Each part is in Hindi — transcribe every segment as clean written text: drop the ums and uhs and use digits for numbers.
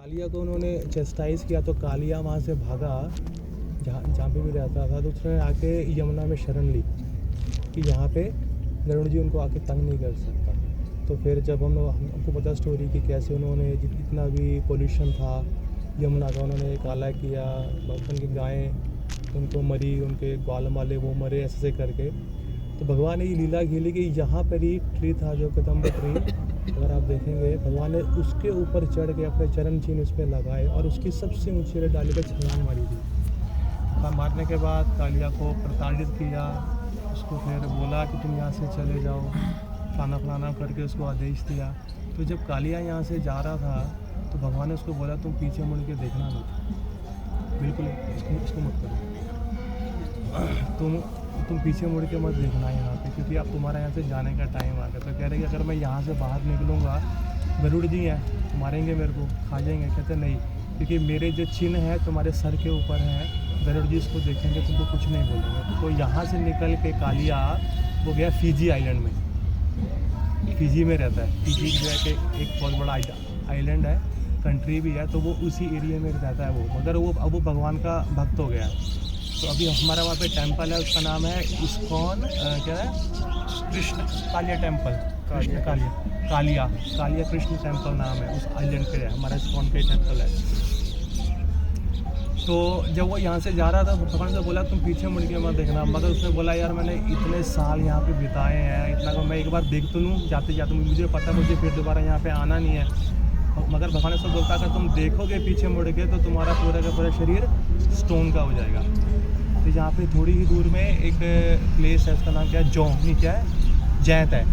कालिया को उन्होंने चेस्टाइज किया तो कालिया वहाँ से भागा, जहाँ पे भी रहता था। तो उसने आके यमुना में शरण ली कि यहाँ पे गरुड़ जी उनको आके तंग नहीं कर सकता। तो फिर जब हमको पता स्टोरी कि कैसे उन्होंने जितना भी पोल्यूशन था यमुना का उन्होंने काला किया, उनकी गायें उनको मरी, उनके ग्वाल वाले वो मरे, ऐसे करके। तो भगवान ने ये लीला खेली कि यहाँ पर ही ट्री था जो कदम्ब ट्री, अगर आप देखेंगे भगवान ने उसके ऊपर चढ़ के अपने चरण चिन्ह उस पर लगाए और उसकी सबसे ऊंची डाली पर छलांग मारी थी। मारने के बाद कालिया को प्रताड़ित किया, उसको फिर बोला कि तुम यहाँ से चले जाओ, फलाना करके उसको आदेश दिया। तो जब कालिया यहाँ से जा रहा था तो भगवान ने उसको बोला तुम पीछे मुड़ के देखना मत, बिल्कुल इसको मत करो, तुम पीछे मुड़ के मत देखना यहाँ पे, क्योंकि अब तुम्हारा यहाँ से जाने का टाइम आ गया। तो कह रहे कि अगर मैं यहाँ से बाहर निकलूँगा गरुड़ जी हैं मारेंगे मेरे को, खा जाएंगे। कहते नहीं, क्योंकि मेरे जो चिन्ह है तुम्हारे सर के ऊपर हैं, गरुड़ जी इसको देखेंगे तुमको कुछ नहीं बोलेंगे। तो यहाँ से निकल के कालिया वो गया फिजी आइलैंड में, फिजी में रहता है। फिजी जो है कि एक बहुत बड़ा आइलैंड है, कंट्री भी है, तो वो उसी एरिया में रहता है वो, मगर वो अब वो भगवान का भक्त हो गया। तो अभी हमारा वहाँ पे टेंपल है, उसका नाम है इस्कॉन, क्या है, कृष्ण कालिया टेंपल, कालिया कृष्ण टेंपल नाम है उस आइलैंड पे है, हमारा इस्कॉन का टेंपल है। तो जब वो यहाँ से जा रहा था भगवान से बोला तुम पीछे मुड़ के मत देखना, मगर उसने बोला यार मैंने इतने साल यहाँ पे बिताए हैं, इतना को मैं एक बार देख तो लूँ जाते जाते, मुझे पता मुझे फिर दोबारा यहाँ पे आना नहीं है। मगर भगवान से बोलता अगर तुम देखोगे पीछे मुड़ के तो तुम्हारा पूरा का पूरा शरीर स्टोन का हो जाएगा। तो यहाँ पे थोड़ी ही दूर में एक प्लेस है, उसका नाम क्या है, क्या है, जैत है,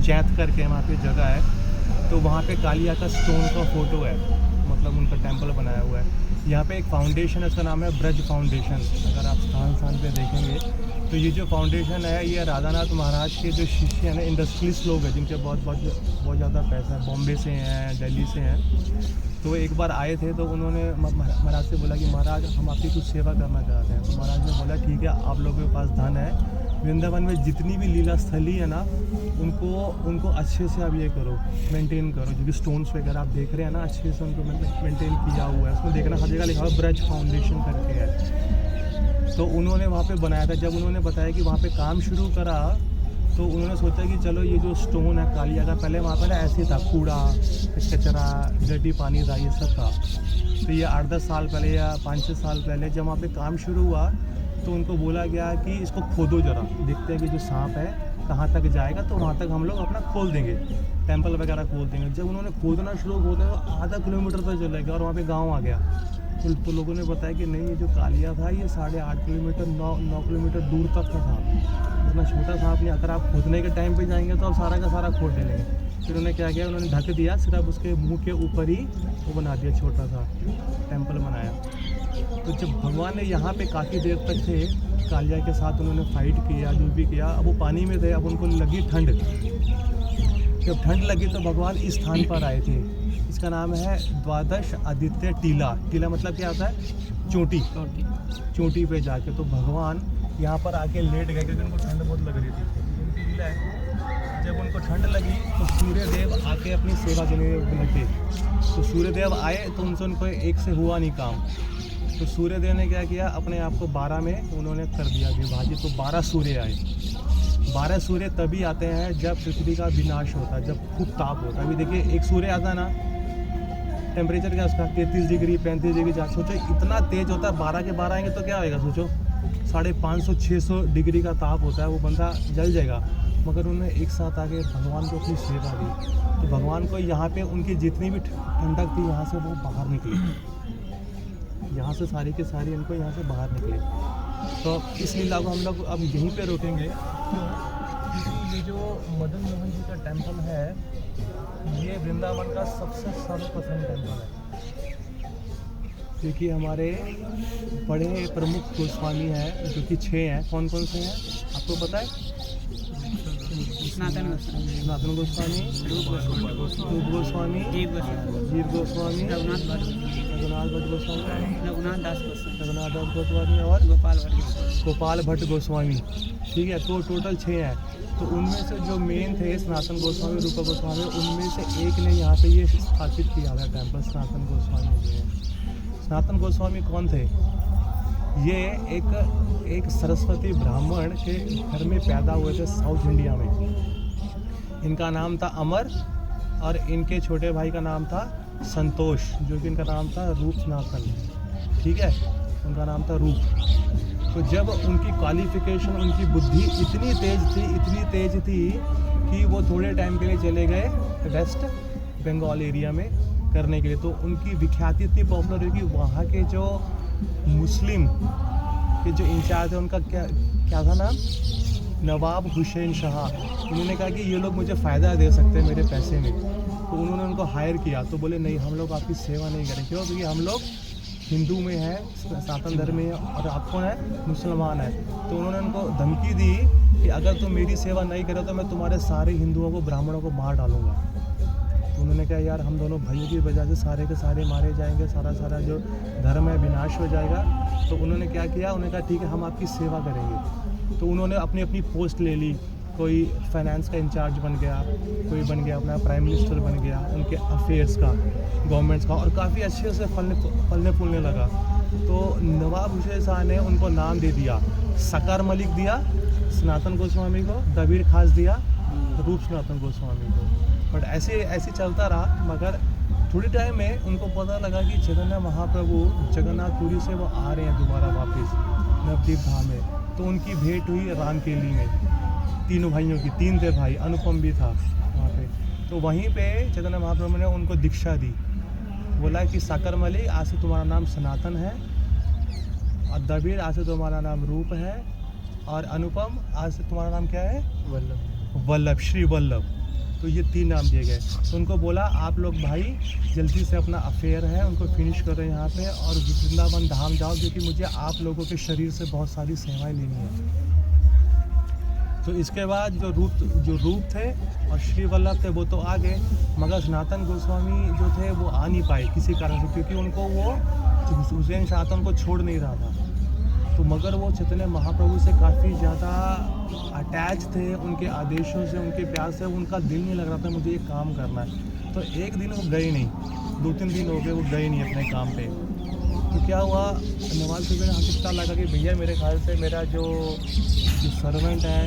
जैत करके वहाँ पे जगह है। तो वहाँ पे कालिया का स्टोन का फोटो है, मतलब उनका टेंपल बनाया हुआ है। यहाँ पे एक फाउंडेशन है, उसका नाम है ब्रज फाउंडेशन। अगर आप स्थान पे देखेंगे तो ये जो फाउंडेशन है ये राधानाथ महाराज के जो शिष्य हैं ना, इंडस्ट्रियलिस्ट लोग हैं जिनके बहुत ज़्यादा पैसा है, बॉम्बे से हैं, दिल्ली से हैं। तो एक बार आए थे तो उन्होंने महाराज से बोला कि महाराज हम आपकी कुछ सेवा करना चाहते हैं। तो महाराज ने बोला ठीक है, आप लोगों के पास धन है, वृंदावन में जितनी भी लीला स्थली है ना उनको अच्छे से आप ये करो, मेंटेन करो। जो भी स्टोन्स वगैरह आप देख रहे हैं ना, अच्छे से उनको मेंटेन किया हुआ है। उसमें देखना हर जगह लिखा हुआ ब्रज फाउंडेशन करके है। तो उन्होंने वहाँ पे बनाया था। जब उन्होंने बताया कि वहाँ पे काम शुरू करा तो उन्होंने सोचा कि चलो ये जो स्टोन है कालिया का, पहले वहाँ पर ऐसे था, कूड़ा कचरा डर्टी पानी था, ये सब था। तो ये 8-10 साल पहले या 5-6 साल पहले जब वहाँ पे काम शुरू हुआ तो उनको बोला गया कि इसको खोदो जरा, देखते हैं कि जो सांप है कहाँ तक जाएगा, तो वहाँ तक हम लोग अपना खोल देंगे, टेंपल वगैरह खोल देंगे। जब उन्होंने खोदना शुरू तो आधा किलोमीटर तक चले गया और वहाँ पे गांव आ गया। तो लोगों ने बताया कि नहीं, ये जो कालिया था ये 8.5 किलोमीटर 9 किलोमीटर दूर तक का था, इतना छोटा सांप नहीं। अगर आप खोदने के टाइम पे जाएंगे तो आप सारा का सारा खोद देंगे। फिर उन्होंने क्या किया, उन्होंने ढक दिया, सिर्फ उसके मुँह के ऊपर ही वो बना दिया, छोटा सा टेम्पल बनाया। तो जब भगवान ने यहाँ पे काफ़ी देर तक थे, कालिया के साथ उन्होंने फाइट किया, जो भी किया, अब वो पानी में थे, अब उनको लगी ठंड। जब ठंड लगी तो भगवान इस स्थान पर आए थे, इसका नाम है द्वादश आदित्य टीला। टीला मतलब क्या होता है, चोटी पे जाके। तो भगवान यहाँ पर आके लेट गए क्योंकि उनको ठंड बहुत लग रही थी। टीला है, जब उनको ठंड लगी तो सूर्यदेव आके अपनी सेवा देने लगे। तो सूर्यदेव आए तो उनको एक से हुआ नहीं काम। तो सूर्यदेव ने क्या किया, अपने आप को 12 में उन्होंने कर दिया विभाजित। तो 12 सूर्य आए। 12 सूर्य तभी आते हैं जब पृथ्वी का विनाश होता है, जब खूब ताप होता है। अभी देखिए एक सूर्य आता है ना, टेम्परेचर क्या उसका 33 डिग्री 35 डिग्री जा, सोचो इतना तेज होता है। 12 के 12 आएंगे तो क्या होएगा, सोचो 550-600 डिग्री का ताप होता है, वो बंदा जल जाएगा। मगर उन्होंने एक साथ आके भगवान को अपनी सेवा दी। तो भगवान को यहाँ पे उनकी जितनी भी ठंडक थी यहाँ से वो बाहर निकली, यहाँ से सारी के सारी इनको यहाँ से बाहर निकले। तो इस लीला को हम लोग अब यहीं पे रोकेंगे। क्योंकि ये जो मदन मोहन जी का टेंपल है ये वृंदावन का सबसे सर्वप्रथम टेंपल है। क्योंकि हमारे बड़े प्रमुख गोस्वामी हैं जो कि 6 हैं। कौन कौन से हैं आपको पता है? सनातन गोस्वामी, रूप गोस्वामी, जीव गोस्वामी, रघुनाथ रघुनाथ भट्ट गोस्वामी, रघुनाथ दास गोस्वामी, रघुनाथ दास गोस्वामी और गोपाल भट्ट गोस्वामी। गोपाल भट्ट गोस्वामी। ठीक है, तो टोटल 6 हैं। तो उनमें से जो मेन थे सनातन गोस्वामी, रूपा गोस्वामी, उनमें से एक ने यहाँ पे ये स्थापित किया था टेम्पल सनातन गोस्वामी जो है। सनातन गोस्वामी कौन थे? ये एक सरस्वती ब्राह्मण के घर में पैदा हुए थे साउथ इंडिया में। इनका नाम था अमर और इनके छोटे भाई का नाम था संतोष, जो कि इनका नाम था रूप सनातन। ठीक है, उनका नाम था रूप। तो जब उनकी क्वालिफिकेशन, उनकी बुद्धि इतनी तेज थी कि वो थोड़े टाइम के लिए चले गए वेस्ट बंगाल एरिया में करने के लिए। तो उनकी विख्याति इतनी पॉपुलर हुई कि वहाँ के जो मुस्लिम के जो इंचार्ज है, उनका क्या था नाम, नवाब हुसैन शाह। उन्होंने कहा कि ये लोग मुझे फ़ायदा दे सकते हैं मेरे पैसे में। तो उन्होंने उनको हायर किया। तो बोले नहीं, हम लोग आपकी सेवा नहीं करें। क्यों? क्योंकि हम लोग हिंदू में है, सनातन धर्म में है, और आप कौन है? मुसलमान है। तो उन्होंने उनको धमकी दी कि अगर तुम मेरी सेवा नहीं करो तो मैं तुम्हारे सारे हिंदुओं को, ब्राह्मणों को मार डालूंगा। तो उन्होंने कहा यार, हम दोनों भाइयों की वजह से सारे के सारे मारे जाएंगे, सारा जो धर्म है विनाश हो जाएगा। तो उन्होंने क्या किया? उन्होंने कहा ठीक है, हम आपकी सेवा करेंगे। तो उन्होंने अपनी अपनी पोस्ट ले ली। कोई फाइनेंस का इंचार्ज बन गया, कोई बन गया अपना प्राइम मिनिस्टर बन गया, उनके अफेयर्स का, गवर्नमेंट्स का, और काफ़ी अच्छे से फलने फूलने लगा। तो नवाब हुसैन शाह ने उनको नाम दे दिया, सकार मलिक दिया सनातन गोस्वामी को, दबीर खास दिया रूप सनातन गोस्वामी को। बट ऐसे चलता रहा। मगर थोड़ी टाइम में उनको पता लगा कि चैतन्य महाप्रभु जगन्नाथपुरी से वो आ रहे हैं दोबारा वापस नवदीप धाम में। तो उनकी भेंट हुई रामकेली में, तीनों भाइयों की, 3 थे भाई, अनुपम भी था वहाँ पे। तो वहीं पे चैतन्य महाप्रभु ने उनको दीक्षा दी। बोला कि साकर मलिक, आज से तुम्हारा नाम सनातन है, और दबीर आज से तुम्हारा नाम रूप है, और अनुपम आज से तुम्हारा नाम क्या है? वल्लभ, श्री वल्लभ। तो ये 3 नाम दिए गए। तो उनको बोला आप लोग भाई जल्दी से अपना अफेयर है उनको फिनिश करो यहाँ पे, और वृंदावन धाम जाओ, क्योंकि मुझे आप लोगों के शरीर से बहुत सारी सेवाएं लेनी है। तो इसके बाद जो रूप थे और श्री वल्लभ थे वो तो आ गए, मगर सनातन गोस्वामी जो थे वो आ नहीं पाए किसी कारण से, क्योंकि उनको वो हुसैन शाह को छोड़ नहीं रहा था। तो मगर वो चैतन्य महाप्रभु से काफ़ी ज़्यादा अटैच थे, उनके आदेशों से, उनके प्यार से उनका दिल नहीं लग रहा था मुझे ये काम करना है। तो एक दिन वो गए नहीं, 2-3 दिन हो गए वो गए नहीं अपने काम पे। तो क्या हुआ, नवाज शरीफ ने हकीकत लगा कि भैया मेरे ख्याल से मेरा जो सर्वेंट है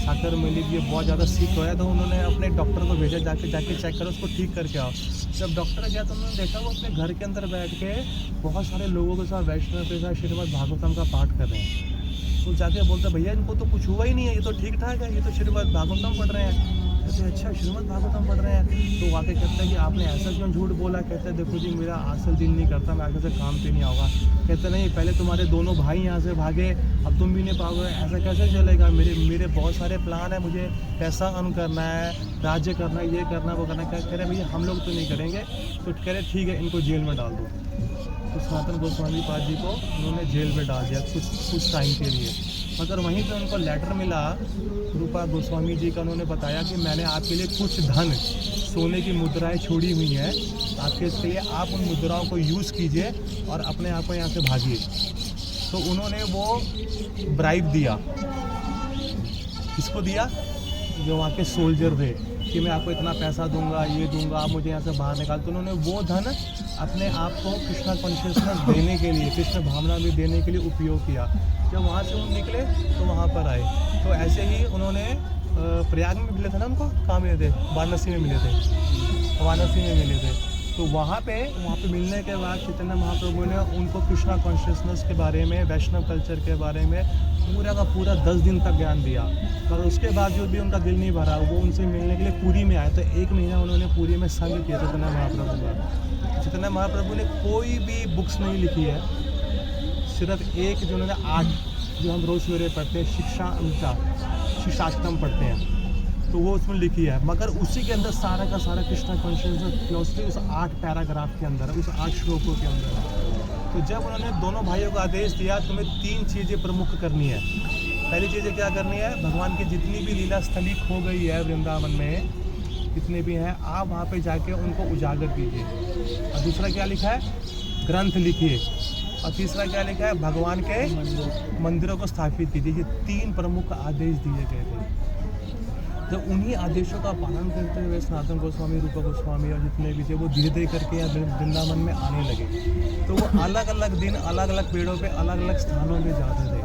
साकर मलिक ये बहुत ज़्यादा सिक हो है। तो उन्होंने अपने डॉक्टर को भेजा, जाके चेक करो, उसको ठीक करके आओ। जब डॉक्टर गया तो उन्होंने देखा वो अपने घर के अंदर बैठ के बहुत सारे लोगों के साथ वैष्णव के साथ श्रीमद् भागवतम का पाठ कर रहे हैं। तो जाके बोलते भैया इनको तो कुछ हुआ ही नहीं है, ये तो ठीक ठाक है, ये तो श्रीमद् भागवतम पढ़ रहे हैं। कहते अच्छा श्रीमद् भागवतम पढ़ रहे हैं। तो वाकई कहते हैं कि आपने ऐसा क्यों झूठ बोला? कहते हैं देखो जी मेरा असल दिल नहीं करता, मैं आगे से काम पे नहीं आऊँगा। कहते नहीं, पहले तुम्हारे दोनों भाई यहाँ से भागे, अब तुम भी नहीं पाओगे, ऐसा कैसे चलेगा? मेरे बहुत सारे प्लान है, मुझे पैसा अर्न करना है, राज्य करना है, ये करना है, वो करना है। कह रहे भैया हम लोग तो नहीं करेंगे। तो कह रहे ठीक है इनको जेल में डाल दो। तो सनातन गोस्वामी पाद जी को उन्होंने जेल में डाल दिया कुछ टाइम के लिए। मगर वहीं पे उनको लेटर मिला रूपा गोस्वामी जी का, उन्होंने बताया कि मैंने आपके लिए कुछ धन, सोने की मुद्राएं छोड़ी हुई हैं आपके लिए, आप उन मुद्राओं को यूज़ कीजिए और अपने आप को यहाँ से भागिए। तो उन्होंने वो ब्राइब दिया, किसको दिया? जो वहाँ के सोल्जर थे, कि मैं आपको इतना पैसा दूंगा, ये दूंगा, आप मुझे यहाँ से बाहर निकाल। तो उन्होंने वो धन अपने आप को कृष्णा कॉन्शियसनेस देने के लिए, कृष्ण भावना में देने के लिए उपयोग किया। जब वहाँ से वो निकले तो वहाँ पर आए। तो ऐसे ही उन्होंने प्रयाग में मिले थे ना, उनको कहाँ मिले थे? वाराणसी में मिले थे, वाराणसी में मिले थे। तो वहाँ पे मिलने के बाद चैतन्य महाप्रभु ने उनको कृष्णा कॉन्शियसनेस के बारे में, वैष्णव कल्चर के बारे में पूरा का पूरा 10 दिन तक ज्ञान दिया। पर उसके बावजूद भी उनका दिल नहीं भरा, वो उनसे मिलने के लिए पुरी में आए। तो 1 महीना उन्होंने पुरी में संग किया चैतन्य महाप्रभु का। चैतन्य महाप्रभु ने कोई भी बुक्स नहीं लिखी है, सिर्फ एक जो उन्होंने 8 जो हम रोज़ सवेरे पढ़ते हैं, शिक्षाष्टकम पढ़ते हैं, तो वो उसमें लिखी है। मगर उसी के अंदर सारा का सारा कृष्णा कॉन्शियसनेस फिलॉसफी उस 8 पैराग्राफ के अंदर है, उस 8 श्लोकों के अंदर है। तो जब उन्होंने दोनों भाइयों को आदेश दिया तुम्हें 3 चीज़ें प्रमुख करनी है। पहली चीज़ें क्या करनी है? भगवान की जितनी भी लीला स्थली खो गई है वृंदावन में, जितने भी हैं, आप वहाँ पे जाके उनको उजागर कीजिए। और दूसरा क्या लिखा है? ग्रंथ लिखिए, और तीसरा क्या लिखा है, भगवान के मंदिरों को स्थापित कीजिए। ये 3 प्रमुख आदेश दिए गए थे। तो उन्हीं आदेशों का पालन करते हुए सनातन गोस्वामी, रूपा गोस्वामी और जितने भी थे वो धीरे धीरे करके यहाँ वृंदावन में आने लगे। तो वो अलग अलग दिन अलग अलग पेड़ों पे अलग अलग स्थानों पे जाते थे।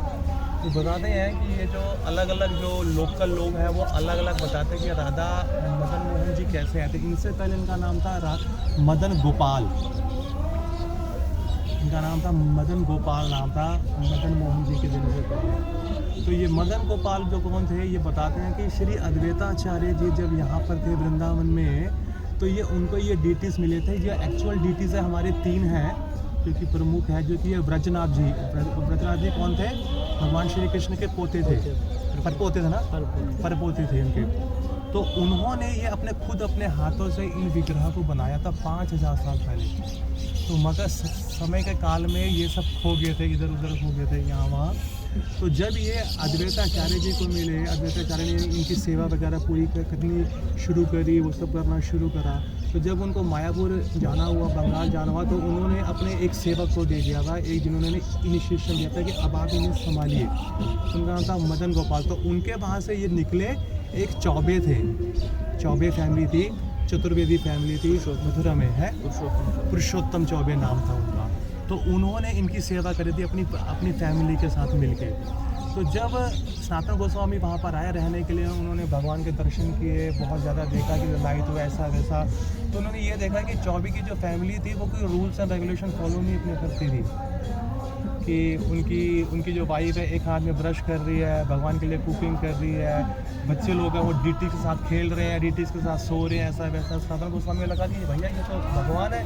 तो बताते हैं कि ये जो अलग अलग जो लोकल लोग हैं वो अलग अलग बताते हैं कि राधा मदन मोहन जी कैसे आए थे। इनसे पहले इनका नाम था मदन गोपाल, इनका नाम था मदन गोपाल, नाम था मदन मोहन जी के दिनों से पहले। तो ये मदन गोपाल जो कौन थे, ये बताते हैं कि श्री अद्वैताचार्य जी जब यहाँ पर थे वृंदावन में, तो ये उनको ये डीटीज मिले थे। जो एक्चुअल डीटीज है हमारे 3 हैं, जो कि प्रमुख है, जो कि ये ब्रजनाथ जी। ब्रजनाथ जी कौन थे, भगवान श्री कृष्ण के पोते थे, परपोते थे ना, परपोते थे इनके। तो उन्होंने ये खुद अपने हाथों से इन विग्रह को बनाया था 5000 साल पहले। तो मगर समय के काल में ये सब खो गए थे, इधर उधर खो गए थे यहाँ वहाँ। तो जब ये अद्वैताचार्य जी को मिले, अद्वैताचार्य ने इनकी सेवा वगैरह पूरी करनी शुरू करी, वो सब करना शुरू करा। तो जब उनको मायापुर जाना हुआ, बंगाल जाना हुआ, तो उन्होंने अपने एक सेवक को दे दिया था, एक जिन्होंने इनिशिएशन दिया था कि अब आप इन्हें संभालिए। उनका नाम था मदन गोपाल। तो उनके वहाँ से ये निकले, एक चौबे थे, चौबे फैमिली थी, चतुर्वेदी फैमिली थी, मथुरा में है, पुरुषोत्तम चौबे नाम था उनका। तो उन्होंने इनकी सेवा करी थी अपनी फैमिली के साथ मिलके। तो जब सनातन गोस्वामी वहाँ पर आए रहने के लिए, उन्होंने भगवान के दर्शन किए, बहुत ज़्यादा देखा कि लाइट वैसा वैसा। तो उन्होंने ये देखा कि चौबे की जो फैमिली थी वो कोई रूल्स एंड रेगुलेशन फॉलो नहीं अपने करती थी, कि उनकी जो वाइफ है एक हाथ में ब्रश कर रही है, भगवान के लिए कुकिंग कर रही है, बच्चे लोग हैं वो डीटी के साथ खेल रहे हैं, डीटी के साथ सो रहे हैं, ऐसा वैसा। सनातन गोस्वामी लगा कि भैया ये तो भगवान है,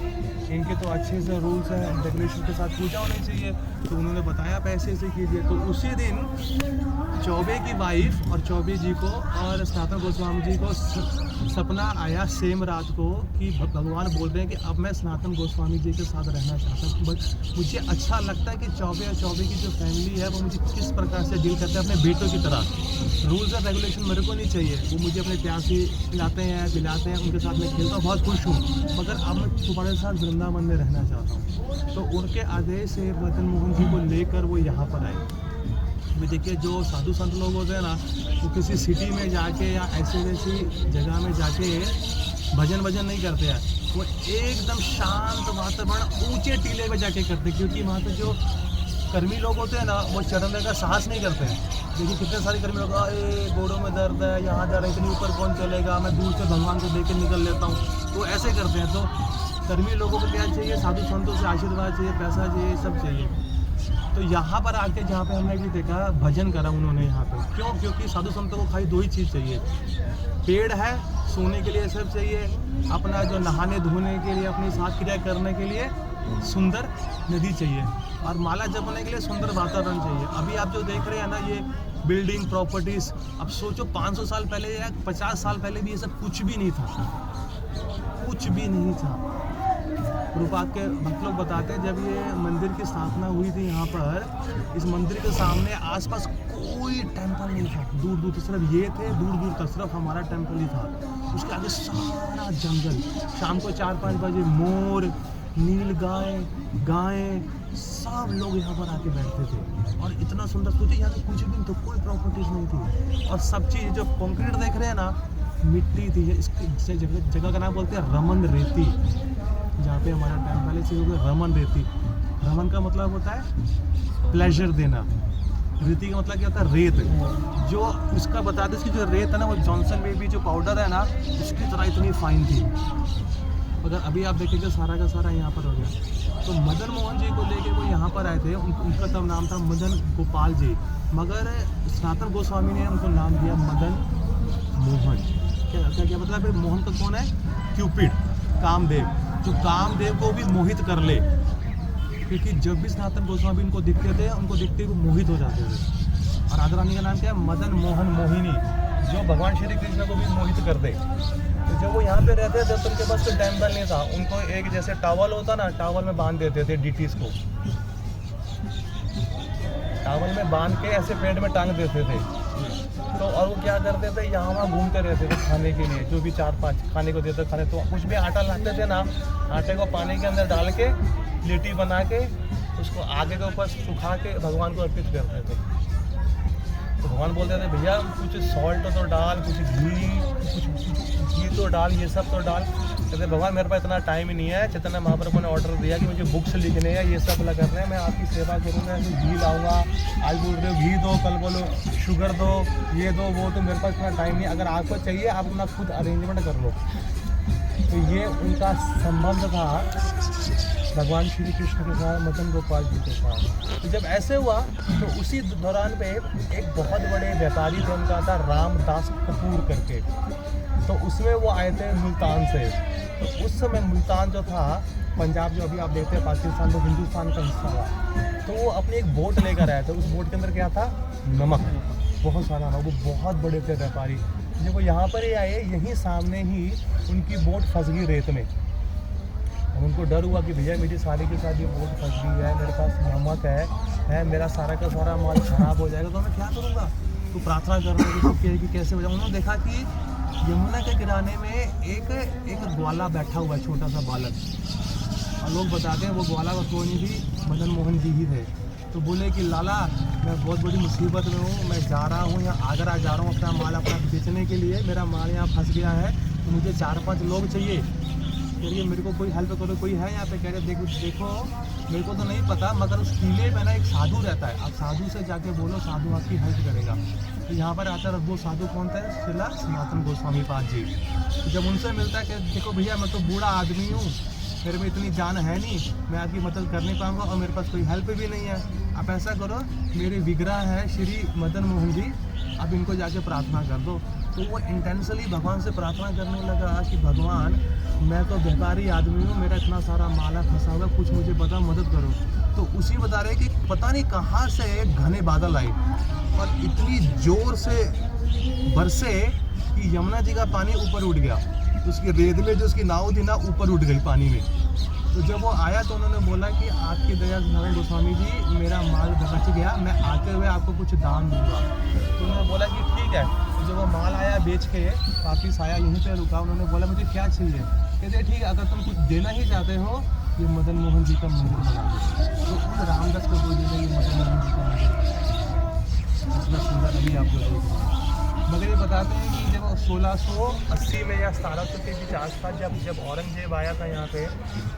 इनके तो अच्छे से रूल्स हैं, रेगुलेशन के साथ पूजा होनी चाहिए। तो उन्होंने बताया पैसे से कीजिए। तो उसी दिन चौबे की वाइफ और चौबे जी को और सनातन गोस्वामी जी को सपना आया सेम रात को कि भगवान बोल रहे हैं कि अब मैं सनातन गोस्वामी जी के साथ रहना चाहता हूँ। बट मुझे अच्छा लगता है कि चौबे और चौबे की जो फैमिली है वो मुझे किस प्रकार से डील करते हैं अपने बेटों की तरह। रूल्स और रेगुलेशन मेरे को नहीं चाहिए, वो मुझे अपने प्यार से खिलाते हैं, पिलाते हैं, उनके साथ मैं खेलता हूँ, बहुत खुश हूँ, मगर अब मैं तुम्हारे साथ वृंदावन में रहना चाहता हूँ। तो उनके आदेश से मदन मोहन जी को लेकर वो यहाँ पर आए। अभी देखिए जो साधु संत लोग होते हैं ना, वो किसी सिटी में जाके या ऐसी वैसी जगह में जाके भजन नहीं करते हैं, वो एकदम शांत वातावरण ऊंचे टीले में जाके करते हैं, क्योंकि वहाँ पे जो कर्मी लोग होते हैं ना वो चढ़ने का साहस नहीं करते हैं। देखिए कितने सारे कर्मी लोग, गोड़ों में दर्द है, यहाँ जा रहे इतनी ऊपर कौन चलेगा, मैं दूर से भगवान को देख के निकल लेता हूँ, तो ऐसे करते हैं। तो कर्मी लोगों को क्या चाहिए, साधु संतों से आशीर्वाद चाहिए, पैसा चाहिए, सब चाहिए। तो यहाँ पर आके जहाँ पे हमने भी देखा भजन करा उन्होंने यहाँ पे, क्यों, क्योंकि साधु संतों को खाली 2 ही चीज़ चाहिए, पेड़ है, सोने के लिए सब चाहिए, अपना जो नहाने धोने के लिए, अपनी साथ क्रिया करने के लिए सुंदर नदी चाहिए, और माला जपने के लिए सुंदर वातावरण चाहिए। अभी आप जो देख रहे हैं ना ये बिल्डिंग प्रॉपर्टीज़, अब सोचो 500 साल पहले या 50 साल पहले भी ये सब कुछ भी नहीं था, कुछ भी नहीं था। रूपात के भक्त लोग बताते हैं जब ये मंदिर की स्थापना हुई थी यहाँ पर, इस मंदिर के सामने आसपास कोई टेंपल नहीं था, दूर दूर तक सिर्फ ये थे, दूर दूर तक सिर्फ हमारा टेंपल ही था, उसके आगे सारा जंगल। शाम को 4-5 बजे मोर, नील गाय सब लोग यहाँ पर आके बैठते थे, और इतना सुंदर, सोचिए यहाँ कुछ भी नहीं तो, कोई प्रॉपर्टीज नहीं थी, और सब चीज़ जो कंक्रीट देख रहे हैं ना, मिट्टी थी। इसकी जगह का नाम बोलते हैं रमन रेती, जहाँ पे हमारा टेम्पल है इसी को रमन रेती। रमन का मतलब होता है प्लेजर देना, रेती का मतलब क्या होता है, रेत। जो इसका बताते इसकी जो रेत है ना, वो जॉनसन बेबी जो पाउडर है ना, उसकी तरह इतनी फाइन थी, मगर अभी आप देखेंगे सारा का सारा यहाँ पर हो गया। तो मदन मोहन जी को लेके वो यहाँ पर आए थे, उनका तब नाम था मदन गोपाल जी, मगर सनातन गोस्वामी ने उनको नाम दिया मदन मोहन। क्या मतलब है, मोहन का कौन है, क्यूपिड, कामदेव, जो कामदेव को भी मोहित कर ले, क्योंकि जब भी सनातन गोस्वामी इनको दिखते थे, उनको दिखते हुए मोहित हो जाते थे। और राधा रानी का नाम क्या है, मदन मोहन मोहिनी, जो भगवान श्री कृष्ण को भी मोहित कर दे। तो जब वो यहाँ पे रहते थे तो उनके पास कोई टेम्पल नहीं था, उनको एक जैसे टॉवल होता ना, टॉवल में बांध देते थे डीटीज को, टॉवल में बांध के ऐसे पेड़ में टांग देते थे। तो और वो क्या करते थे, यहाँ वहाँ घूमते रहते थे खाने के लिए, जो भी 4-5 खाने को देते खाने। तो कुछ भी आटा लाते थे ना, आटे को पानी के अंदर डाल के प्लेटी बना के उसको आगे के ऊपर सुखा के भगवान को अर्पित करते थे। तो भगवान बोलते थे भैया कुछ सॉल्ट तो डाल, कुछ घी तो डाल, ये सब तो डाल। कहते भगवान मेरे पास इतना टाइम ही नहीं है। चैतन्य महाप्रभु ने ऑर्डर दिया कि मुझे बुक्स लिखने हैं, ये सब करने हैं, मैं आपकी सेवा करूँगा, तो घी लाऊंगा। आज बोल रहे हो घी दो, कल बोलो शुगर दो, ये दो वो, तो मेरे पास इतना टाइम नहीं। अगर आपको चाहिए आप अपना खुद अरेंजमेंट कर लो। तो ये उनका संबंध था भगवान श्री कृष्ण के साथ, मदन गोपाल जी के साथ। तो जब ऐसे हुआ तो उसी दौरान पे एक बहुत बड़े व्यापारी थे, उनका था रामदास कपूर करके। तो उसमें वो आए थे मुल्तान से। तो उस समय मुल्तान जो था पंजाब, जो अभी आप देखते हैं पाकिस्तान, तो हिंदुस्तान का हिस्सा था। तो वो अपनी एक बोट लेकर आए थे। उस बोट के अंदर क्या था? नमक, बहुत सारा नमक। वो बहुत बड़े थे व्यापारी। जब वो यहाँ पर ही आए, यहीं सामने ही उनकी बोट फंस गई रेत में। और उनको डर हुआ कि भैया मेरी सारी की सारी बोट फंस गई है, मेरे पास नमक है, मेरा सारा का सारा माल खराब हो जाएगा, तो मैं क्या करूँगा? तो प्रार्थना कर रहे थे कि कैसे हो जाए। उन्होंने देखा कि यमुना के किनारे में एक ग्वाला बैठा हुआ है, छोटा सा बालक। और लोग बताते हैं वो ग्वाला का कोई नहीं थी, मदन मोहन जी ही थे। तो बोले कि लाला मैं बहुत बड़ी मुसीबत में हूँ, मैं जा रहा हूँ यहाँ आगरा जा रहा हूँ अपना माल अपना बेचने के लिए, मेरा माल यहाँ फंस गया है, तो मुझे 4-5 लोग चाहिए। कहिए मेरे को कोई हेल्प करो, कोई है यहाँ पे? कह रहे देखो मेरे को तो नहीं पता, मगर उस किले में ना एक साधु रहता है, आप साधु से जाके बोलो, साधु आपकी हेल्प करेगा। तो यहाँ पर आता है वो साधु कौन था? श्रीला सनातन गोस्वामी पाद जी। तो जब उनसे मिलता है कि देखो भैया मैं तो बूढ़ा आदमी हूँ, मेरे में इतनी जान है नहीं, मैं आपकी मदद कर नहीं पाऊँगा और मेरे पास कोई हेल्प भी नहीं है। आप ऐसा करो, मेरे विग्रह है श्री मदन मोहन जी, आप इनको जाके प्रार्थना कर दो। तो वो इंटेंशनली भगवान से प्रार्थना करने लगा कि भगवान मैं तो व्यापारी आदमी हूँ, मेरा इतना सारा माला फंसा हुआ, कुछ मुझे बता, मदद करो। तो उसी बता रहे कि पता नहीं कहाँ से घने बादल आए और इतनी जोर से बरसे कि यमुना जी का पानी ऊपर उठ गया। उसकी रेत में जो उसकी नाव थी ना, ऊपर उठ गई पानी में। तो जब वो आया तो उन्होंने बोला कि आपकी दया नारायण गोस्वामी जी, मेरा माल बच गया, मैं आते हुए आपको कुछ दान दूंगा। तो उन्होंने बोला कि ठीक है। तो जब वो माल आया बेच के वापिस आया, यहीं पे रुका, उन्होंने बोला मुझे क्या चाहिए? कहते ठीक है, अगर तुम कुछ देना ही चाहते हो, ये मदन मोहन जी का मंदिर बना दो। तो उन रामदास कपूर जी ने ये मदन मोहन जी का मंदिर इतना सुंदर अभी आपको देख। मगर ये बताते हैं कि जब 1680 में या 1700 के बीच आसपास जब औरंगजेब आया था यहाँ पे,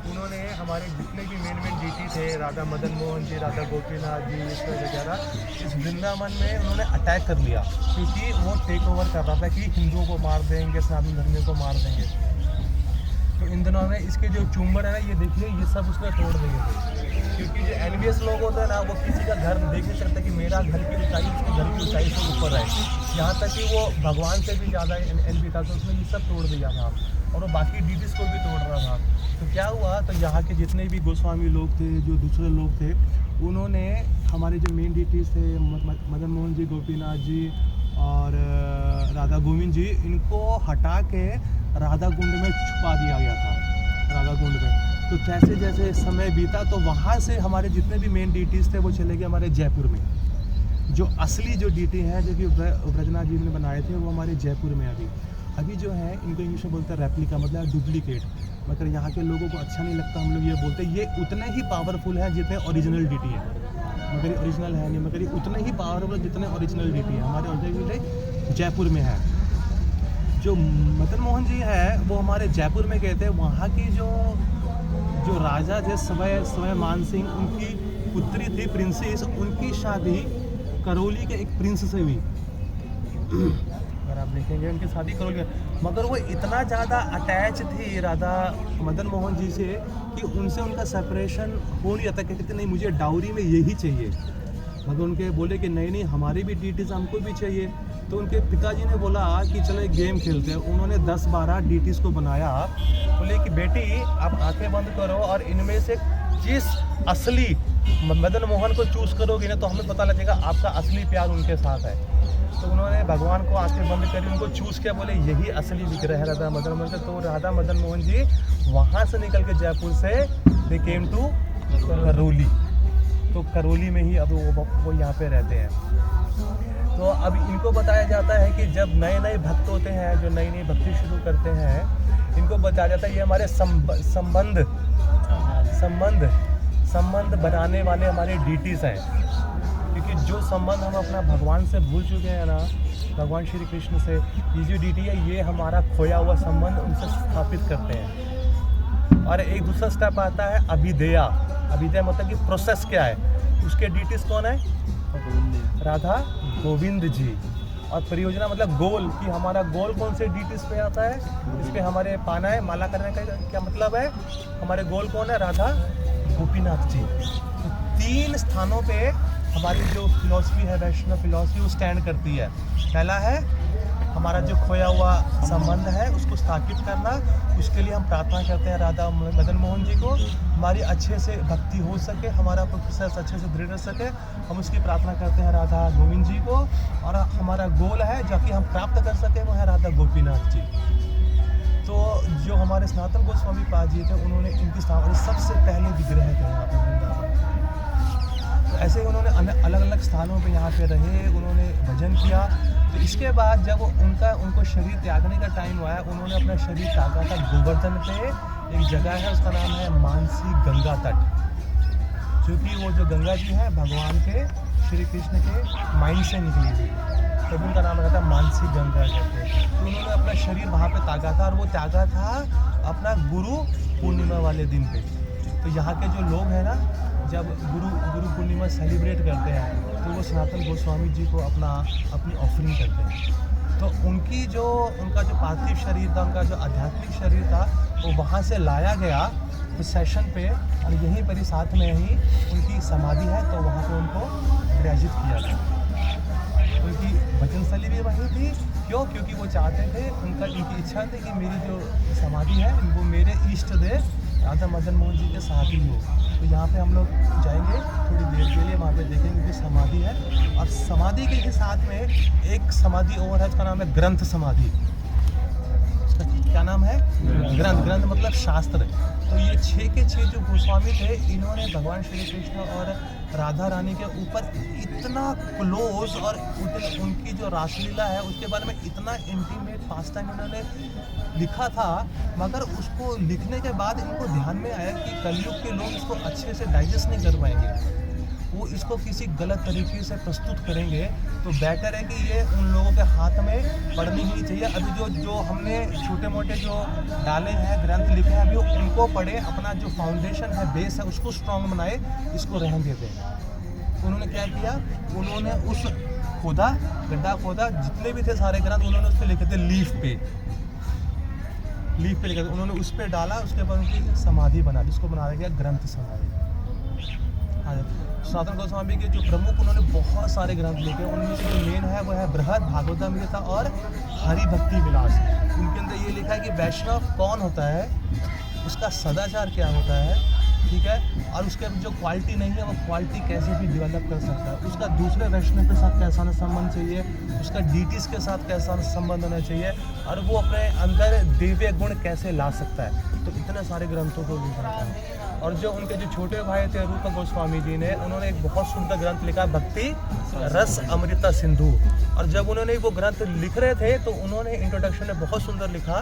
उन्होंने हमारे जितने भी मेन डीटी थे, राधा मदन मोहन जी, राधा गोपीनाथ जी वगैरह, इस वृंदावन में उन्होंने अटैक कर लिया, क्योंकि वो टेक ओवर कर रहा था कि हिंदुओं को मार देंगे, सनातन धर्मियों को मार देंगे। तो इन दिनों में इसके जो चूम्बर है ना, ये देखिए, ये सब उसने तोड़ दिए थे। क्योंकि जो एनवियस लोग होते हैं ना, वो किसी का घर देख नहीं सकते कि मेरा घर की ऊंचाई उसके घर की ऊंचाई से ऊपर है। यहाँ तक कि वो भगवान से भी ज़्यादा एनवी था, तो उसने ये सब तोड़ दिया था और वो बाकी डीटीज को भी तोड़ रहा था। तो क्या हुआ, तो यहाँ के जितने भी गोस्वामी लोग थे, जो दूसरे लोग थे, उन्होंने हमारे जो मेन डीटीज थे, मदन मोहन जी, गोपीनाथ जी और राधा गोविंद जी, इनको हटा के राधा कुंड में छुपा दिया गया था, राधा कुंड में। तो जैसे जैसे समय बीता तो वहाँ से हमारे जितने भी मेन डीटीज थे वो चले गए हमारे जयपुर में। जो असली जो डीटी हैं, जो कि ब्रजनाथ जी ने बनाए थे, वो हमारे जयपुर में अभी जो है, इनको इंग्लिश में बोलते हैं रेप्लिका, मतलब डुप्लीकेट। मगर यहाँ के लोगों को अच्छा नहीं लगता, हम लोग ये बोलते हैं ये उतने ही पावरफुल हैं जितने ओरिजिनल डीटी है, मगर ये ओरिजिनल है नहीं, मगर ये उतने ही पावरफुल जितने ओरिजिनल डीटी है। हमारे ओरिजिनल जयपुर में है। जो मदन मोहन जी है वो हमारे जयपुर में गए थे। वहाँ की जो राजा थे स्वयं मान सिंह, उनकी पुत्री थी प्रिंसेस, उनकी शादी करौली के एक प्रिंस से हुई। अगर आप देखेंगे उनकी शादी करौली में, मगर वो इतना ज़्यादा अटैच थी राधा मदन मोहन जी से कि उनसे उनका सेपरेशन हो नहीं आता। कहते नहीं मुझे डाउरी में यही चाहिए, मगर उनके बोले कि नहीं हमारी भी डीटीज हमको भी चाहिए। तो उनके पिताजी ने बोला कि चलो एक गेम खेलते हैं। उन्होंने 10-12 डीटीज को बनाया। बोले कि बेटी आप आंखें बंद करो और इनमें से जिस असली मदन मोहन को चूज़ करोगे ना, तो हमें पता लगेगा आपका असली प्यार उनके साथ है। तो उन्होंने भगवान को आंखें बंद करी, उनको चूज़ किया, बोले यही असली विग्रह है राधा मदन मोहन का। तो राधा मदन मोहन जी वहाँ से निकल के जयपुर से दे केम टू करौली। तो करौली में ही अब वो यहाँ पे रहते हैं। तो अब इनको बताया जाता है कि जब नए नए भक्त होते हैं, जो नई नई भक्ति शुरू करते हैं, इनको बताया जाता है ये हमारे संबंध संबंध बनाने वाले हमारे डीटीज हैं, क्योंकि जो संबंध हम अपना भगवान से भूल चुके हैं ना, भगवान श्री कृष्ण से, ये जो डीटी है ये हमारा खोया हुआ संबंध उनसे स्थापित करते हैं। और एक दूसरा स्टेप आता है अभिधेया। अभिधेया मतलब कि प्रोसेस क्या है, उसके डीटीज कौन है? राधा गोविंद जी। और परियोजना मतलब गोल, कि हमारा गोल कौन से डीटीज पे आता है, इस पे हमारे पाना है, माला करने का क्या मतलब है, हमारे गोल कौन है? राधा गोपीनाथ जी। तो 3 स्थानों पे हमारी जो फिलॉसफी है, वैष्णव फिलॉसफी, वो स्टैंड करती है। पहला है हमारा जो खोया हुआ संबंध है उसको स्थापित करना, उसके लिए हम प्रार्थना करते हैं राधा मदन मोहन जी को, हमारी अच्छे से भक्ति हो सके, हमारा प्रोसेस अच्छे से दृढ़ सके, हम उसकी प्रार्थना करते हैं राधा गोविंद जी को। और हमारा गोल है जो कि हम प्राप्त कर सके वो है राधा गोपीनाथ जी। तो जो हमारे सनातन गोस्वामी पाद जी थे, उन्होंने इनकी स्थापना, सबसे पहले विग्रह थे यहाँ पे वृंदावन। तो ऐसे ही उन्होंने अलग अलग स्थानों पे यहाँ पे रहे, उन्होंने भजन किया। तो इसके बाद जब उनको शरीर त्यागने का टाइम हुआ, उन्होंने अपना शरीर त्यागा था गोवर्धन पे। एक जगह है उसका नाम है मानसी गंगा तट, क्योंकि वो जो गंगा जी है भगवान के श्री कृष्ण के माइंड से निकली थी, तब उनका नाम रहता है मानसी गंगा कहते। तो उन्होंने अपना शरीर वहाँ पे त्यागा था, और वो त्यागा था अपना गुरु पूर्णिमा वाले दिन पे। तो यहाँ के जो लोग हैं ना, जब गुरु पूर्णिमा सेलिब्रेट करते हैं तो वो सनातन गोस्वामी जी को अपनी ऑफरिंग करते हैं। तो उनका जो पार्थिव शरीर था, उनका जो आध्यात्मिक शरीर था, वो वहाँ से लाया गया प्रोसेशन पे, और यहीं पर ही साथ में ही उनकी समाधि है, तो वहाँ पे उनको विराजित किया गया। उनकी भजनस्थली भी वहीं थी। क्यों? क्योंकि वो चाहते थे, उनकी इच्छा थी कि मेरी जो समाधि है वो मेरे इष्ट देव राधा मदन मोहन जी के साथ ही हो। तो यहाँ पे हम लोग जाएंगे थोड़ी देर के लिए, वहाँ पे देखेंगे कि समाधि है। और समाधि के साथ में एक समाधि और है, उसका नाम है ग्रंथ समाधि। उसका क्या नाम है? ग्रंथ मतलब शास्त्र। तो ये 6 के 6 जो गोस्वामी थे, इन्होंने भगवान श्री कृष्ण और राधा रानी के ऊपर इतना क्लोज, और उनकी जो रासलीला है उसके बारे में इतना इंटीमेट पास्ट टाइम इन्होंने लिखा था। मगर उसको लिखने के बाद इनको ध्यान में आया कि कलयुग के लोग इसको अच्छे से डाइजेस्ट नहीं कर पाएंगे, वो इसको किसी गलत तरीके से प्रस्तुत करेंगे, तो बेटर है कि ये उन लोगों के हाथ में पढ़नी ही चाहिए। अभी जो हमने छोटे मोटे जो डाले हैं ग्रंथ लिखे हैं, अभी उनको पढ़े, अपना जो फाउंडेशन है, बेस है, उसको स्ट्रॉन्ग बनाए, इसको रहने देते हैं। उन्होंने क्या किया, उन्होंने उस गड्ढा खोदा, जितने भी थे सारे ग्रंथ उन्होंने उस पर लिखे थे, लीफ पे लिखे थे, उन्होंने उस पर डाला, उसके बाद उनकी समाधि बना दी, उसको बनाया गया ग्रंथ समाधि। सनातन गोस्वामी के जो प्रमुख, उन्होंने बहुत सारे ग्रंथ लिखे, उनमें से जो मेन है वो है बृहद भागवतामृत और हरि भक्ति विलास। उनके अंदर ये लिखा है कि वैष्णव कौन होता है, उसका सदाचार क्या होता है, ठीक है, और उसके जो क्वालिटी नहीं है वो क्वालिटी कैसे भी डेवलप कर सकता है, उसका दूसरे वैष्णव के साथ कैसा संबंध चाहिए, उसका डीटीज के साथ कैसा संबंध होना चाहिए, और वो अपने अंदर दिव्य गुण कैसे ला सकता है। तो इतने सारे ग्रंथों को लिखा था। और जो उनके जो छोटे भाई थे रूप गोस्वामी जी ने, उन्होंने एक बहुत सुंदर ग्रंथ लिखा, भक्ति रस अमृता सिंधु। और जब उन्होंने वो ग्रंथ लिख रहे थे तो उन्होंने इंट्रोडक्शन में बहुत सुंदर लिखा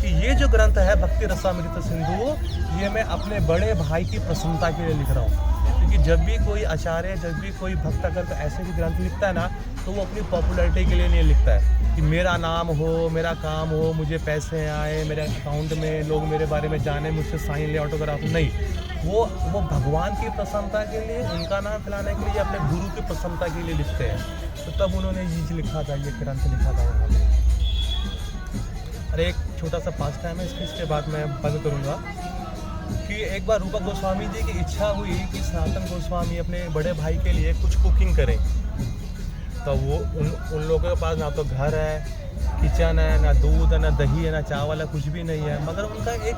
कि ये जो ग्रंथ है भक्ति रसामृत सिंधु, ये मैं अपने बड़े भाई की प्रसन्नता के लिए लिख रहा हूँ। क्योंकि जब भी कोई आचार्य, जब भी कोई भक्त अगर ऐसे भी ग्रंथ लिखता है ना, तो वो अपनी पॉपुलैरिटी के लिए नहीं लिखता है कि मेरा नाम हो, मेरा काम हो, मुझे पैसे आए, मेरे अकाउंट में लोग मेरे बारे में जाने, मुझसे साइन ले, ऑटोग्राफ नहीं। वो भगवान की प्रसन्नता के लिए, उनका नाम फैलाने के लिए, अपने गुरु की प्रसन्नता के लिए लिखते हैं। तो तब उन्होंने ये चीज़ लिखा था, ये ग्रंथ लिखा था यहाँ पे। अरे एक छोटा सा पास टाइम है, इसके बाद मैं बंद करूँगा कि एक बार रूपा गोस्वामी जी की इच्छा हुई कि सनातन गोस्वामी अपने बड़े भाई के लिए कुछ कुकिंग करें। तो वो उन लोगों के पास ना तो घर है, किचन है, ना दूध है, ना दही है, ना चावल है, कुछ भी नहीं है। मगर उनका एक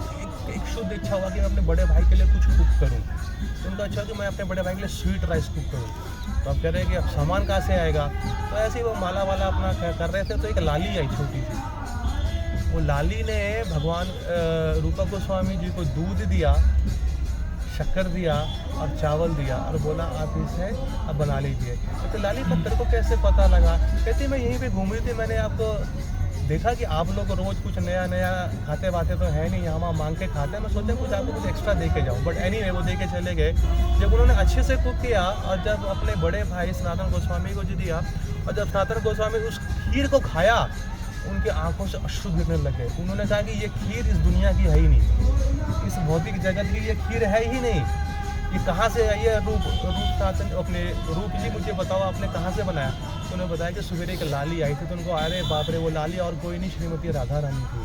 शुद्ध इच्छा हुआ कि मैं अपने बड़े भाई के लिए कुछ कुक करूं। तो उनका अच्छा कि मैं अपने बड़े भाई के लिए स्वीट राइस कुक करूं। तो अब कह रहे हैं कि अब सामान कहाँ से आएगा। तो ऐसे ही वो माला वाला अपना कर रहे थे, तो एक लाली आई छोटी सी। वो लाली ने भगवान रूपा गोस्वामी जी को दूध दिया, शक्कर दिया और चावल दिया और बोला आप इसे अब बना लीजिए। तो लाली पत्थर को कैसे पता लगा? कहती मैं यहीं पे घूम रही थी, मैंने आपको देखा कि आप लोग रोज़ कुछ नया नया खाते वाते तो है नहीं, यहाँ वहाँ मांग के खाते हैं। मैं सोचा कुछ आपको कुछ एक्स्ट्रा दे के जाऊँ, बट एनीवे वो दे के चले गए। जब उन्होंने अच्छे से कुक किया और जब अपने बड़े भाई सनातन गोस्वामी को जो दिया, और जब सनातन गोस्वामी उस खीर को खाया, उनकी आंखों से अश्रु गिरने लगे। उन्होंने कहा कि ये खीर इस दुनिया की है ही नहीं, इस भौतिक जगत की ये खीर है ही नहीं, ये कहाँ से है? ये रूप सनातन अपने रूप जी मुझे बताओ आपने कहाँ से बनाया? तो उन्होंने बताया कि सवेरे एक लाली आई थी, तो उनको अरे बाप रे वो लाली और कोई नहीं, श्रीमती राधा रानी थी।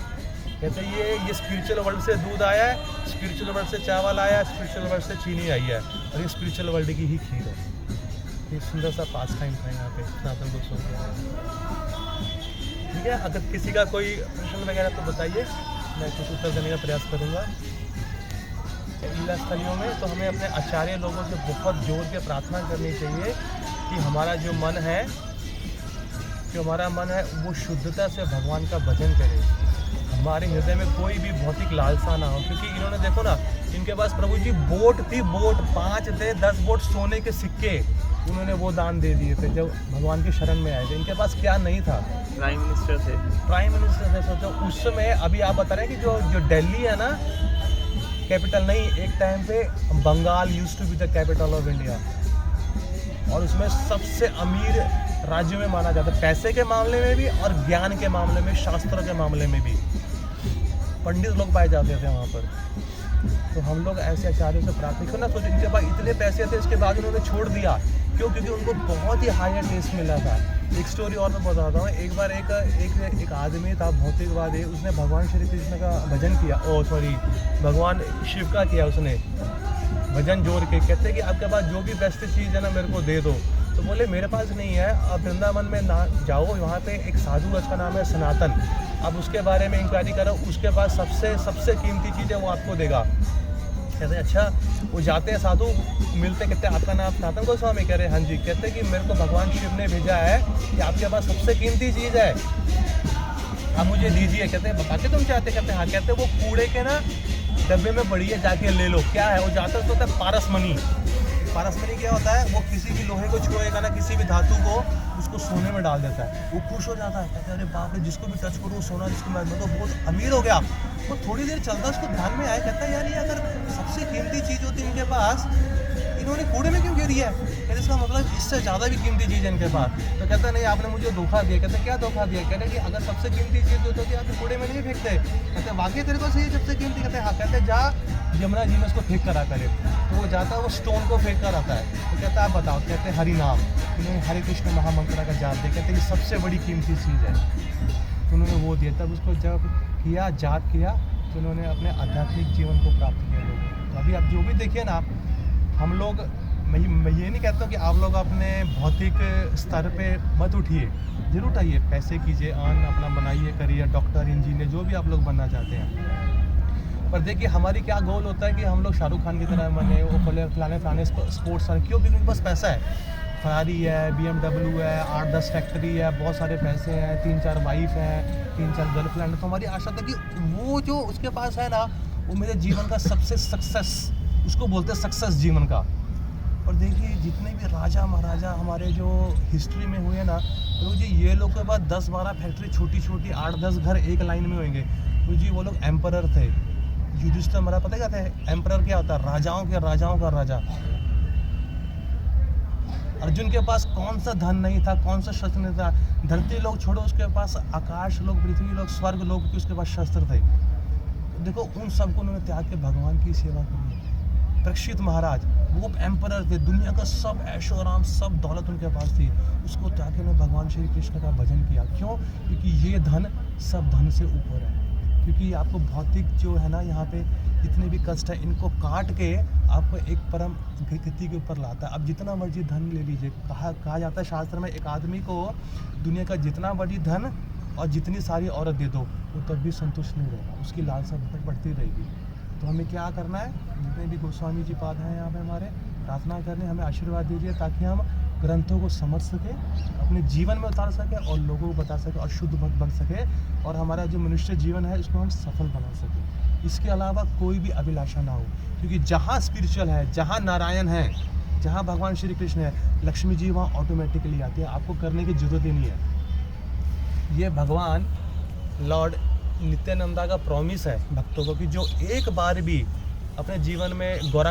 कहते ये स्पिरिचुअल वर्ल्ड से दूध आया है, स्पिरिचुअल वर्ल्ड से चावल आया है, स्पिरिचुअल वर्ल्ड से चीनी आई है, और ये स्पिरिचुअल वर्ल्ड की ही खीर है। ये सुंदर सा पास टाइम था यहाँ पे सनातन गोस्वामी। ठीक है, अगर किसी का कोई प्रश्न वगैरह तो बताइए, मैं कुछ उत्तर देने का प्रयास करूँगा। लीला स्थलियों में तो हमें अपने आचार्य लोगों से बहुत जोर के प्रार्थना करनी चाहिए कि हमारा जो मन है वो शुद्धता से भगवान का भजन करे, हमारे हृदय में कोई भी भौतिक लालसा ना हो। क्योंकि इन्होंने देखो ना, इनके पास प्रभु जी बोट थी, बोट 5 थे, 10 बोट सोने के सिक्के उन्होंने वो दान दे दिए थे जब भगवान की शरण में आए थे। इनके पास क्या नहीं था? प्राइम मिनिस्टर थे। सोचो उस समय, अभी आप बता रहे हैं कि जो दिल्ली है ना कैपिटल नहीं, एक टाइम पे Bengal used to be the capital of India, और उसमें सबसे अमीर राज्यों में माना जाता है, पैसे के मामले में भी और ज्ञान के मामले में, शास्त्रों के मामले में भी पंडित लोग पाए जाते थे वहाँ पर। तो हम लोग ऐसे आचार्यों से प्रार्थना क्यों ना सोचो, इनके पास इतने पैसे थे, इसके बाद उन्होंने छोड़ दिया क्यों? क्योंकि उनको बहुत ही हायर टेस्ट मिला था। एक स्टोरी और मैं बताता हूँ। एक बार एक आदमी था भौतिकवादी, उसने भगवान श्री कृष्ण का भजन किया, भगवान शिव का किया उसने भजन जोड़ के। कहते कि आपके पास जो भी बेस्ट चीज़ है ना मेरे को दे दो। तो बोले मेरे पास नहीं है, आप वृंदावन में ना जाओ, वहाँ पे एक साधु उसका नाम है सनातन, आप उसके बारे में इंक्वायरी करो, उसके पास सबसे कीमती चीज़ है वो आपको देगा। कहते हैं अच्छा। वो जाते हैं, साधु मिलते, कहते हैं आपका नाम सनातन गोस्वामी? कह रहे हाँ जी। कहते हैं कि मेरे को भगवान शिव ने भेजा है कि आपके पास सबसे कीमती चीज़ है, आप मुझे दीजिए। कहते हैं बता के तुम चाहते? कहते हैं हाँ। कहते हैं वो कूड़े के ना डब्बे में पड़ी है, जाके ले लो। क्या है वो? जाता है तो होता है पारसमणि। पारसमणि क्या होता है? वो किसी भी लोहे को छुएगा ना, किसी भी धातु को, उसको सोने में डाल देता है, वो खुश हो जाता है। कहते हैं अरे बाप रे, जिसको भी टच करूँ सोना, जिसको मैं तो बहुत अमीर हो गया। वो थोड़ी देर चलता है, उसको ध्यान में आया, कहता है यार ये अगर सबसे कीमती चीज़ होती इनके पास, इन्होंने कूड़े में क्यों गिरी है? कहते इसका मतलब इससे ज़्यादा भी कीमती चीज़ है इनके पास। तो कहता नहीं आपने मुझे धोखा दिया। कहते क्या धोखा दिया? कहते कि अगर सबसे कीमती चीज़ होती है आप कूड़े में नहीं फेंकते। कहते वाकई तेरे को सही सबसे कीमती? कहते हाँ। कहते जा यमुना जी में उसको फेंक कर आ करे। तो वो जाता है, वो स्टोन को फेंक कर आता है। तो कहता आप बताओ? कहते हरि नाम। उन्होंने हरे कृष्ण महामंत्र का जाप दिया। कहते ये सबसे बड़ी कीमती चीज़ है। तो उन्होंने वो दिया। तब उसको जब किया, जाप किया, तो उन्होंने अपने आध्यात्मिक जीवन को प्राप्त किया लोगों। तो अभी आप जो भी देखिए ना, हम लोग, मैं ये नहीं कहता हूँ कि आप लोग अपने भौतिक स्तर पे मत उठिए, जरूर उठाइए, पैसे कीजिए, अर्न अपना बनाइए, करिए, डॉक्टर, इंजीनियर, जो भी आप लोग बनना चाहते हैं। पर देखिए हमारी क्या गोल होता है कि हम लोग शाहरुख खान की तरह बने, वो फलाने स्पोर्ट्स क्यों? क्योंकि उनके पास पैसा है, फरारी है, BMW है, 8-10 फैक्ट्री है, बहुत सारे पैसे हैं, 3-4 वाइफ है, 3-4 गर्लफ्रेंड। तो हमारी आशा था कि वो जो उसके पास है ना, वो मेरे जीवन का सबसे सक्सेस, उसको बोलते हैं सक्सेस जीवन का। और देखिए जितने भी राजा महाराजा हमारे जो हिस्ट्री में हुए ना, तो जी ये लोग के पास 10-12 फैक्ट्री, छोटी छोटी 8-10 घर एक लाइन में होंगे। तो जी वो लोग एम्परर थे। युधिष्ठिर हमारा पता क्या था? एम्परर क्या होता है? राजाओं का राजा। अर्जुन के पास कौन सा धन नहीं था, कौन सा शस्त्र नहीं था? धरती लोग छोड़ो, उसके पास आकाश लोग, पृथ्वी लोग, स्वर्ग लोग के उसके पास शस्त्र थे। तो देखो उन सबको उन्होंने त्याग के भगवान की सेवा करी। परीक्षित महाराज वो एम्परर थे, दुनिया का सब ऐशो आराम, सब दौलत उनके पास थी, उसको त्याग के उन्होंने भगवान श्री कृष्ण का भजन किया। क्यों? क्योंकि ये धन सब धन से ऊपर है। क्योंकि आपको भौतिक जो है ना, यहाँ पे जितने भी कष्ट है, इनको काट के आपको एक परम गति के ऊपर लाता है। अब जितना मर्जी धन ले लीजिए, कहा जाता है शास्त्र में, एक आदमी को दुनिया का जितना बड़ी धन और जितनी सारी औरत दे दो, वो तब भी संतुष्ट नहीं रहेगा, उसकी लालसा बढ़ती रहेगी। तो हमें क्या करना है? जितने भी गोस्वामी जी पाद हैं यहाँ पे हमारे, प्रार्थना करने, हमें आशीर्वाद दीजिए ताकि हम ग्रंथों को समझ सके, अपने जीवन में उतार सके और लोगों को बता सके और शुद्ध भक्त बन सके, और हमारा जो मनुष्य जीवन है इसको हम सफल बना सके। इसके अलावा कोई भी अभिलाषा ना हो, क्योंकि जहाँ स्पिरिचुअल है, जहाँ नारायण है, जहाँ भगवान श्री कृष्ण है, लक्ष्मी जी वहाँ ऑटोमेटिकली आती है, आपको करने की जरूरत ही नहीं है। ये भगवान लॉर्ड नित्यानंदा का प्रॉमिस है भक्तों को कि जो एक बार भी अपने जीवन में गौरा